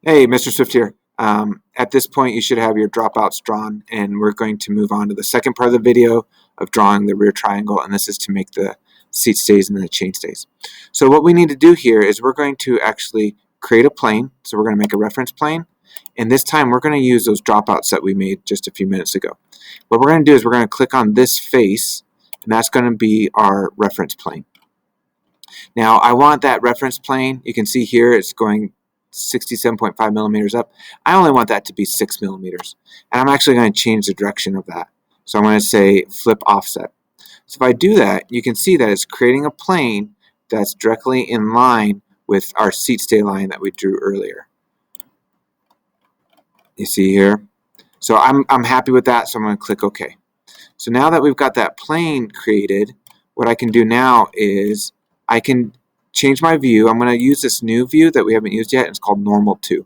Hey, Mr. Swift here. At this point, you should have your dropouts drawn, and we're going to move on to the second part of the video of drawing the rear triangle, and this is to make the seat stays and the chain stays. So what we need to do here is we're going to actually create a plane. So we're going to make a reference plane, and this time we're going to use those dropouts that we made just a few minutes ago. What we're going to do is we're going to click on this face, and that's going to be our reference plane. Now I want that reference plane, you can see here it's going 67.5 millimeters up. I only want that to be 6 millimeters. And I'm actually going to change the direction of that. So I'm going to say flip offset. So if I do that, you can see that it's creating a plane that's directly in line with our seat stay line that we drew earlier. You see here? So I'm happy with that, so I'm going to click OK. So now that we've got that plane created, what I can do now is I can change my view. I'm going to use this new view that we haven't used yet. It's called Normal 2.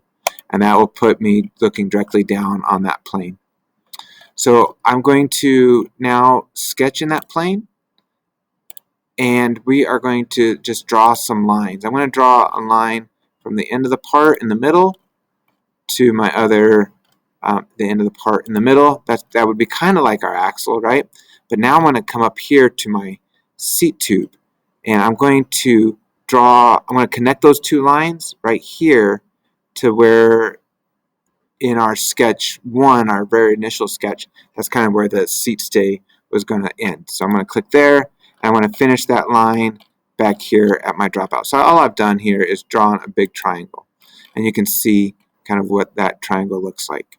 And that will put me looking directly down on that plane. So I'm going to now sketch in that plane. And we are going to just draw some lines. I'm going to draw a line from the end of the part in the middle to my other, the end of the part in the middle. That would be kind of like our axle, right? But now I'm going to come up here to my seat tube. And I'm going to connect those two lines right here to where in our sketch 1, our very initial sketch, that's kind of where the seat stay was going to end. So I'm going to click there, and I'm going to finish that line back here at my dropout. So all I've done here is drawn a big triangle. And you can see kind of what that triangle looks like.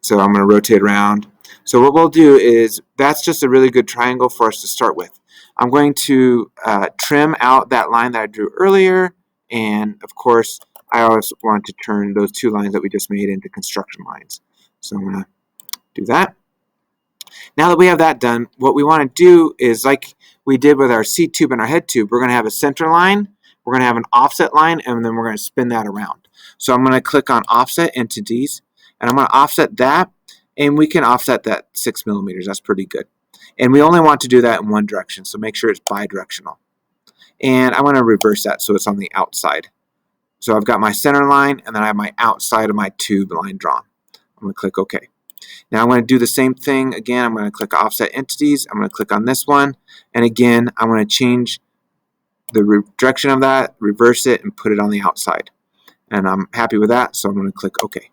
So I'm going to rotate around. So what we'll do is, that's just a really good triangle for us to start with. I'm going to trim out that line that I drew earlier, and of course I always want to turn those two lines that we just made into construction lines. So I'm going to do that. Now that we have that done, what we want to do is, like we did with our seat tube and our head tube, we're going to have a center line, we're going to have an offset line, and then we're going to spin that around. So I'm going to click on Offset Entities, and I'm going to offset that, and we can offset that 6 millimeters. That's pretty good. And we only want to do that in one direction, so make sure it's bidirectional. And I'm going to reverse that so it's on the outside. So I've got my center line, and then I have my outside of my tube line drawn. I'm going to click OK. Now I'm going to do the same thing again. I'm going to click Offset Entities. I'm going to click on this one, and again I'm going to change the direction of that, reverse it, and put it on the outside. And I'm happy with that, so I'm going to click OK.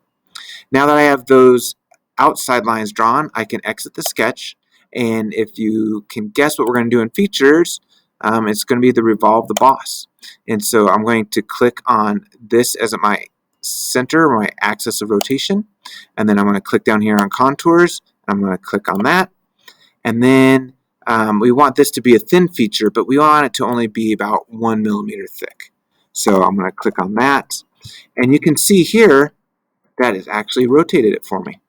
Now that I have those outside lines drawn, I can exit the sketch. And if you can guess what we're going to do in features, it's going to be the revolve the boss. And so I'm going to click on this as my center, my axis of rotation. And then I'm going to click down here on contours. I'm going to click on that. And then we want this to be a thin feature, but we want it to only be about 1 millimeter thick. So I'm going to click on that. And you can see here that it's actually rotated it for me.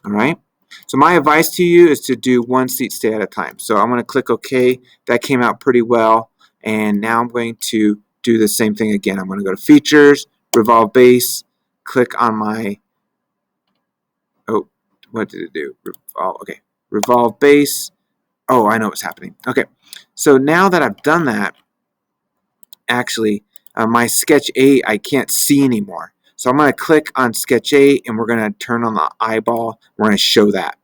All right. So my advice to you is to do one seat stay at a time. So I'm going to click OK. That came out pretty well. And now I'm going to do the same thing again. I'm going to go to Features, Revolve Base, click on my, oh, what did it do? Revolve, okay. Revolve Base. Oh, I know what's happening. Okay. So now that I've done that, actually, my Sketch A I can't see anymore. So I'm going to click on Sketch A, and we're going to turn on the eyeball. We're going to show that.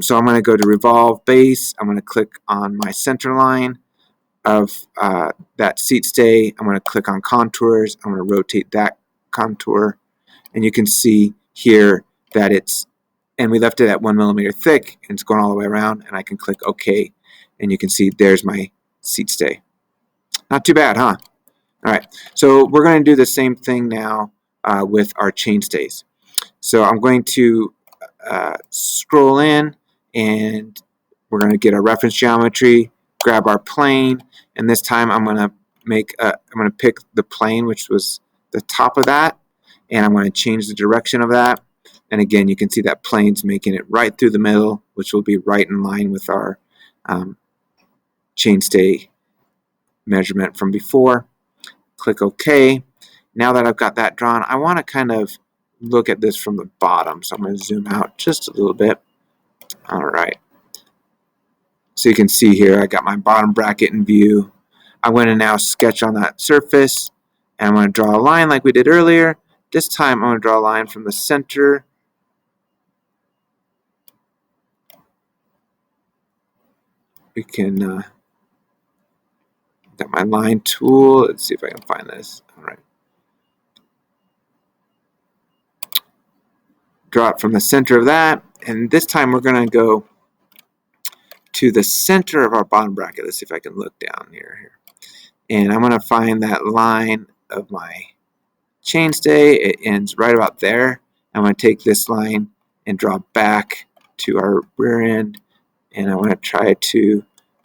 So I'm going to go to Revolve Base. I'm going to click on my center line of that seat stay. I'm going to click on Contours. I'm going to rotate that contour. And you can see here that and we left it at 1 millimeter thick, and it's going all the way around. And I can click OK. And you can see there's my seat stay. Not too bad, huh? All right. So we're going to do the same thing now with our chain stays. So I'm going to scroll in, and we're going to get our reference geometry, grab our plane, and this time I'm going to pick the plane which was the top of that, and I'm going to change the direction of that. And again, you can see that plane's making it right through the middle, which will be right in line with our chain stay measurement from before. Click OK. Now that I've got that drawn, I want to kind of look at this from the bottom. So I'm going to zoom out just a little bit. All right. So you can see here I got my bottom bracket in view. I'm going to now sketch on that surface, And I'm going to draw a line like we did earlier. This time I'm going to draw a line from the center. We can got my line tool. Let's see if I can find this. All right. Draw it from the center of that. And this time we're going to go to the center of our bottom bracket. Let's see if I can look down here. And I'm going to find that line of my chainstay. It ends right about there. I'm going to take this line and draw back to our rear end. And I want to try to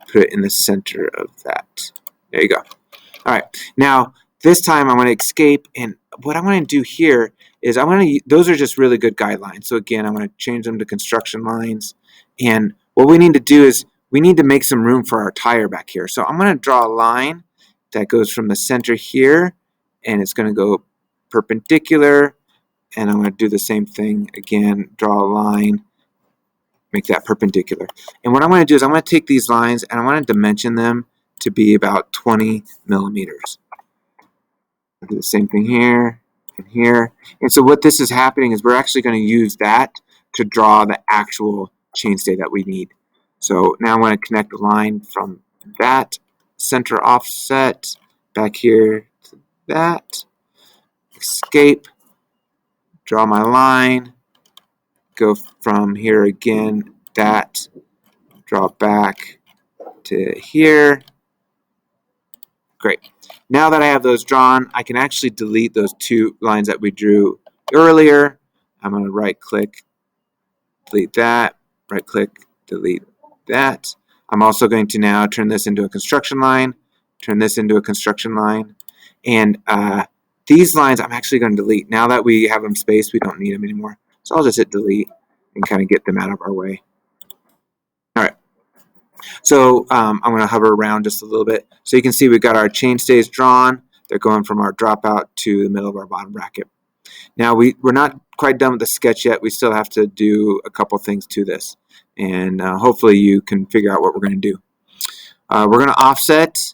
put it in the center of that. There you go. All right. Now, this time I'm going to escape. And what I'm going to do here is those are just really good guidelines. So again, I'm going to change them to construction lines. And what we need to do is we need to make some room for our tire back here. So I'm going to draw a line that goes from the center here, and it's going to go perpendicular. And I'm going to do the same thing again, draw a line, make that perpendicular. And what I'm going to do is I'm going to take these lines and I want to dimension them to be about 20 millimeters. I'll do the same thing here and here. And so what this is happening is we're actually going to use that to draw the actual chainstay that we need. So now I want to connect a line from that center offset back here to that. Escape, draw my line, go from here again, that, draw back to here. Great. Now that I have those drawn, I can actually delete those two lines that we drew earlier. I'm going to right click, delete that, right click, delete that. I'm also going to now turn this into a construction line, turn this into a construction line, and these lines I'm actually going to delete. Now that we have them spaced, we don't need them anymore. So I'll just hit delete and kind of get them out of our way. All right. So I'm going to hover around just a little bit. So you can see we've got our chainstays drawn. They're going from our dropout to the middle of our bottom bracket. Now we're not quite done with the sketch yet. We still have to do a couple things to this. And hopefully you can figure out what we're going to do. We're going to offset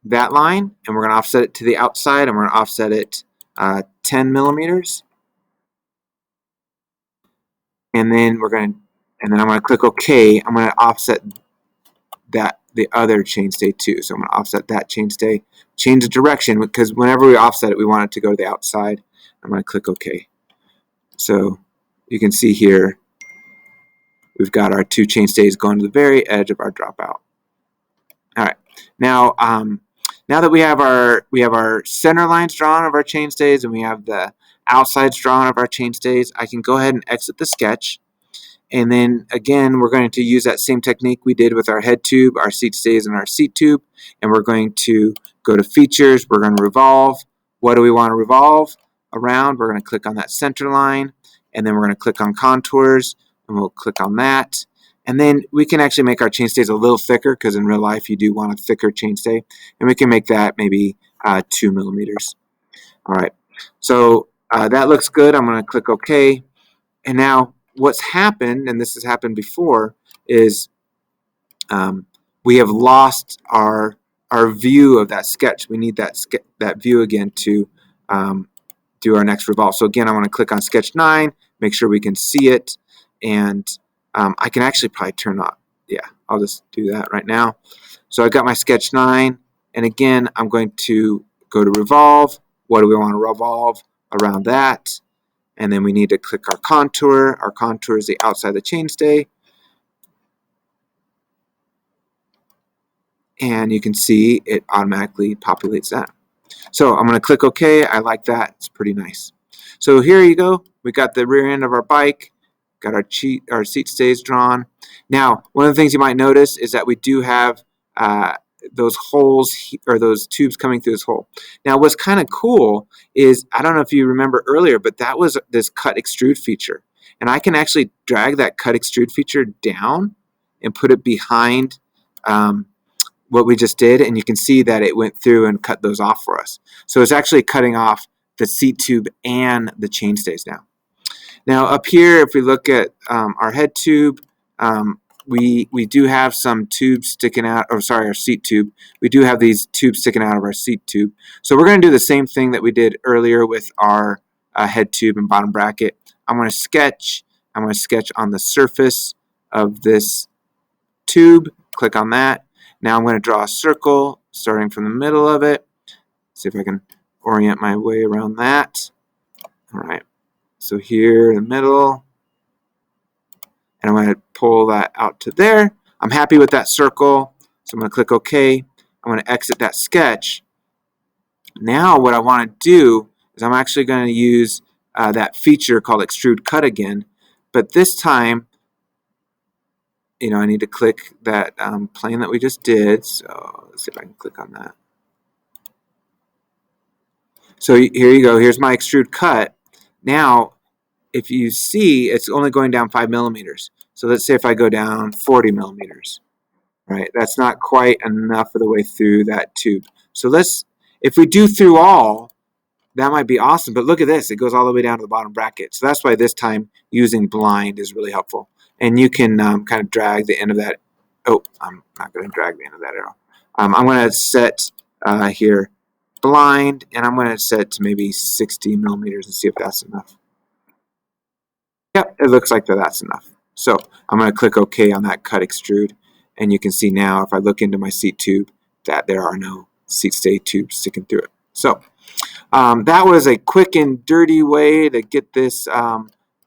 that line, and we're going to offset it to the outside, and we're going to offset it 10 millimeters. And then I'm going to click OK. I'm going to offset the other chainstay too. So I'm going to offset that chainstay, change the direction, because whenever we offset it, we want it to go to the outside. I'm going to click OK. So you can see here we've got our two chainstays going to the very edge of our dropout. All right. Now, now that we have our center lines drawn of our chainstays and we have the outsides drawn of our chainstays, I can go ahead and exit the sketch. And then again, we're going to use that same technique we did with our head tube, our seat stays, and our seat tube. And we're going to go to features. We're going to revolve. What do we want to revolve around? We're going to click on that center line. And then we're going to click on contours. And we'll click on that. And then we can actually make our chainstays a little thicker, because in real life you do want a thicker chainstay. And we can make that maybe 2 millimeters. All right. So that looks good. I'm going to click OK. And now what's happened, and this has happened before, is we have lost our view of that sketch. We need that view again to do our next revolve. So again, I want to click on sketch 9, make sure we can see it, and I can actually probably turn on. Yeah, I'll just do that right now. So I've got my sketch 9, and again, I'm going to go to revolve. What do we want to revolve around that? And then we need to click our contour. Our contour is the outside of the chainstay. And you can see it automatically populates that. So I'm going to click OK. I like that. It's pretty nice. So here you go. We got the rear end of our bike. Got our seat stays drawn. Now, one of the things you might notice is that we do have those holes, or those tubes coming through this hole. Now, what's kind of cool is, I don't know if you remember earlier, but that was this cut extrude feature. And I can actually drag that cut extrude feature down and put it behind what we just did, and you can see that it went through and cut those off for us. So it's actually cutting off the seat tube and the chainstays now. Now up here, if we look at our head tube, we do have some tubes sticking out, or sorry, our seat tube. We do have these tubes sticking out of our seat tube. So we're going to do the same thing that we did earlier with our head tube and bottom bracket. I'm going to sketch on the surface of this tube. Click on that. Now I'm going to draw a circle starting from the middle of it. See if I can orient my way around that. All right. So here in the middle, and I'm going to pull that out to there. I'm happy with that circle, so I'm going to click OK. I'm going to exit that sketch. Now what I want to do is I'm actually going to use that feature called Extrude Cut again, but this time, I need to click that plane that we just did. So let's see if I can click on that. So here you go. Here's my Extrude Cut. Now, if you see, it's only going down 5 millimeters. So let's say if I go down 40 millimeters, right? That's not quite enough of the way through that tube. So if we do through all, that might be awesome. But look at this. It goes all the way down to the bottom bracket. So that's why this time using blind is really helpful. And you can kind of drag the end of that. Oh, I'm not going to drag the end of that arrow. I'm going to set here blind, and I'm going to set to maybe 60 millimeters and see if that's enough. Yep, it looks like that's enough. So I'm going to click OK on that cut extrude, and you can see now if I look into my seat tube that there are no seat stay tubes sticking through it. So that was a quick and dirty way to get this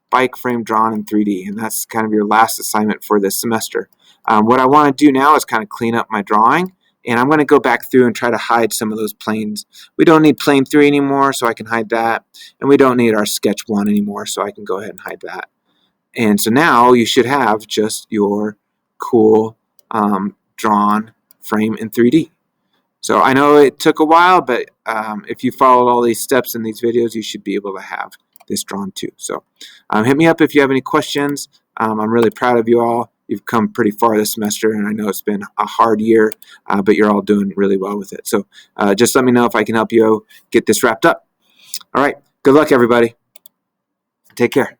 bike frame drawn in 3D, and that's kind of your last assignment for this semester. What I want to do now is kind of clean up my drawing, and I'm going to go back through and try to hide some of those planes. We don't need plane 3 anymore, so I can hide that, and we don't need our sketch 1 anymore, so I can go ahead and hide that. And so now you should have just your cool drawn frame in 3D. So I know it took a while, but if you followed all these steps in these videos, you should be able to have this drawn too. So hit me up if you have any questions. I'm really proud of you all. You've come pretty far this semester, and I know it's been a hard year, but you're all doing really well with it. So just let me know if I can help you get this wrapped up. All right. Good luck, everybody. Take care.